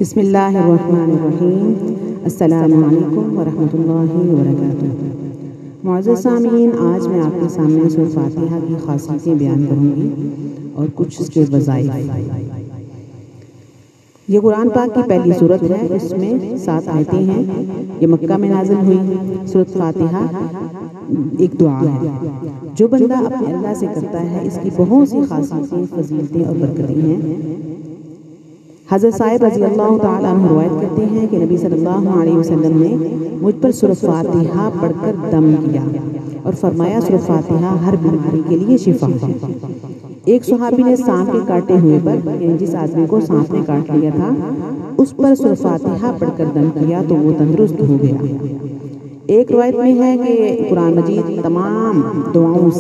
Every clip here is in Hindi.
बिस्मिल्लाहिर्रहमानिर्रहीम। अस्सलामु अलैकुम वरहमतुल्लाहि वबरकातुहू। मुअज़्ज़ज़ सामीन, आज मैं आपके सामने सूरह फातिहा की खासियतें बयान करूँगी और कुछ उसके वज़ाइफ। ये कुरान पाक की पहली सूरत है, इसमें 7 आयतें हैं। ये मक्का में नाज़िल हुई। सूरह फातिहा एक दुआ है जो बंदा अपने अल्लाह से करता है। इसकी बहुत सी खासियतें, फजीलतें और बरकतें हैं। हज़रत साहिब रज़ी अल्लाह तआला अन्हु रिवायत करते हैं कि नबी सल्लल्लाहु अलैहि वसल्लम ने मुझ पर सूरह फातिहा पढ़कर दम किया और फरमाया, सूरह फातिहा हर बीमारी के लिए शिफा है। एक सहाबी ने सांप के काटे हुए पर, जिस आदमी को सांप ने काट लिया था, उस पर सूरह फातिहा पढ़कर दम किया तो वो तंदुरुस्त हो गया। एक रिवायत में है कि कुरान मजीद तमाम दवाओं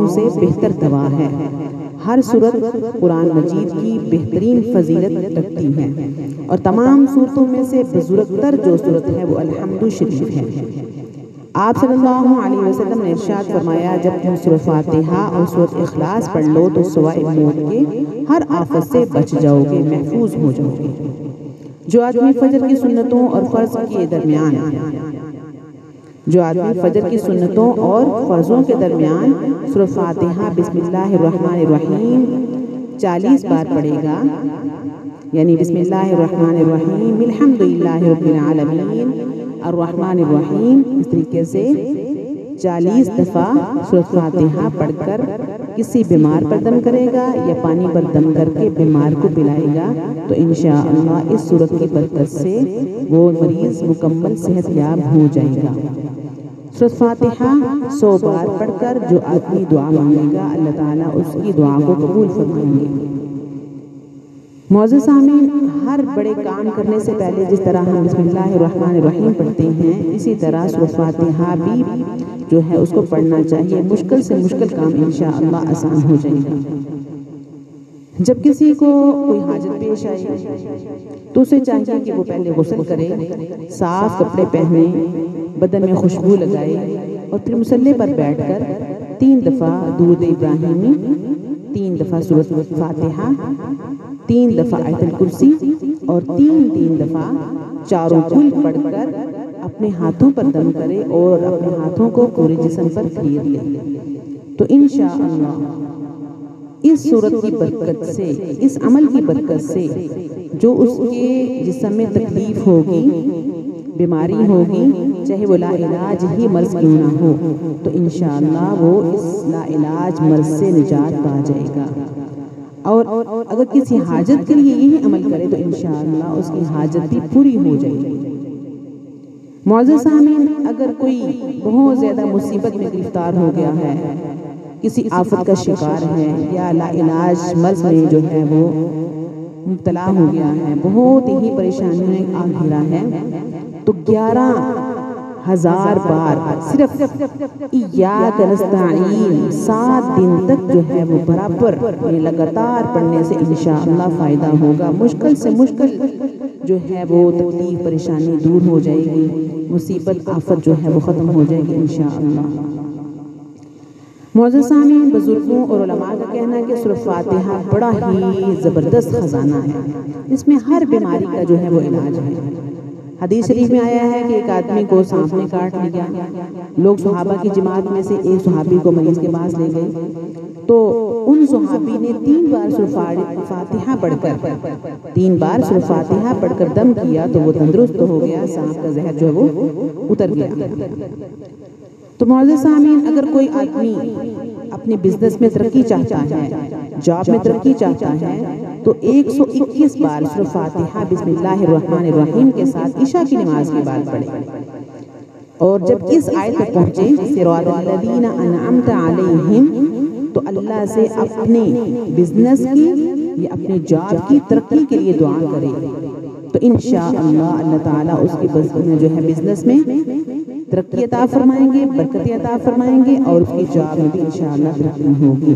से बेहतर दवा है। हर सूरत कुरान मजीद की बेहतरीन फजीलत रखती है और तमाम सूरतों में से बुजुर्गतर जो सूरत है वो अल-हम्दु शरीफ है। आप सल्लल्लाहु अलैहि वसल्लम ने इरशाद फरमाया, जब तुम सूरह फातिहा और सूरह इखलास पढ़ लो तो सिवाय मौत के हर आफत से बच जाओगे, महफूज हो जाओगे। जो आदमी फजर की सुन्नतों और फर्जों के दरमियान सूरह फातिहा बिस्मिल्लाहिर्रहमानिर्रहीम 40 बार पढ़ेगा, यानी बिस्मिल्लाहिर्रहमानिर्रहीम अल्हम्दुलिल्लाहि रब्बिल आलमीन अर्रहमानिर्रहीम, इस तरीके से 40 दफ़ा सूरह फातिहा पढ़कर किसी बीमार पर दम करेगा या पानी पर दम करके बीमार को पिलाएगा तो इंशाअल्लाह इस सूरत की बरकत से वो मरीज मुकम्मल सेहतयाब हो जाएगा। सूरह फातिहा 100 बार पढ़कर जो आदमी दुआ मांगेगा अल्लाह ताला उसकी दुआ को कबूल फरमाएंगे। मुअज़्ज़ज़ सामीन, हर बड़े काम करने से पहले जिस तरह हम बिस्मिल्लाहिर्रहमानिर्रहीम पढ़ते हैं, इसी तरह सूरह फातिहा भी जो है उसको पढ़ना चाहिए। मुश्किल से मुश्किल काम इंशाअल्लाह आसान हो जाएगा। जब किसी को कोई हाजत पेश आए तो उसे चाहिए कि वो पहले गुस्ल करे, साफ कपड़े पहने, बदन में खुशबू लगाए और फिर मुसल्ले पर बैठकर 3 दफ़ा दुरूद इब्राहिमी, 3 दफ़ा सूरह फातिहा, 3 दफ़ा आयतुल कुर्सी और 3 दफ़ा चारों कुल पढ़कर अपने हाथों पर दम करे और अपने हाथों को पूरे जिस्म पर फेर ले तो इंशाअल्लाह इस सूरत की बरकत से, इस अमल की बरकत से जो उसके जिस्म में तकलीफ होगी, बीमारी होगी, चाहे वो लाइलाज ही मर्ज क्यों ना हो, तो इंशाअल्लाह वो इस लाइलाज मर्ज से निजात पा जाएगा। और अगर किसी हाजत के लिए यही अमल करे तो इंशाअल्लाह उसकी हाजत भी पूरी हो जाएगी। मुअज़्ज़ज़ सामीन, अगर कोई बहुत ज़्यादा मुसीबत में गिरफ्तार हो गया है, किसी आफत का शिकार है या लाइलाज मर्ज में जो है वो मुब्तला हो गया है, बहुत ही परेशानी में आ घिरा है, तो 11,000 बार सिर्फ इय्याका नस्तईन 7 दिन तक जो है वो बराबर लगातार पढ़ने से इंशाअल्लाह फ़ायदा होगा। मुश्किल से मुश्किल जो है वो तकलीफ परेशानी दूर हो जाएगी, मुसीबत आफत जो है वो ख़त्म हो जाएगी इंशाअल्लाह। मुअज़्ज़ज़ सामीन, बुजुर्गों और उलमा का कहना है कि सूरह फातिहा बड़ा ही ज़बरदस्त ख़जाना है। इसमें हर बीमारी का जो है वो इलाज है। हदीस शरीफ में आया है कि एक आदमी को सांप ने काट लिया। लोग सहाबा की जमात में से एक सहाबी को मरीज के पास ले गए तो उन सहाबी ने 3 बार सूरह फातिहा पढ़कर दम किया तो वो तंदुरुस्त हो गया, सांप का जहर जो है वो उतर गया। तो मुअज़्ज़ज़ सामीन, अगर कोई आदमी अपने बिजनेस में तरक्की चाहता है, जॉब में तरक्की चाहता है, तो 121 बार सूरह फातिहा बिस्मिल्लाहिर्रहमानिर्रहीम के साथ इशा की नमाज के बाद पढ़े और जब इस आयत तक पहुंचे सिरातल्लज़ीना अनअमता अलैहिम, तो अल्लाह से अपने बिजनेस की या अपने जॉब की तरक्की के लिए दुआ करे तो इंशाअल्लाह अल्लाह ताला उसके जो है बिजनेस में तरक्की अता फरमाएंगे, बरकत अता फरमाएंगे और उसकी जॉब में भी इंशाअल्लाह तरक्की होगी।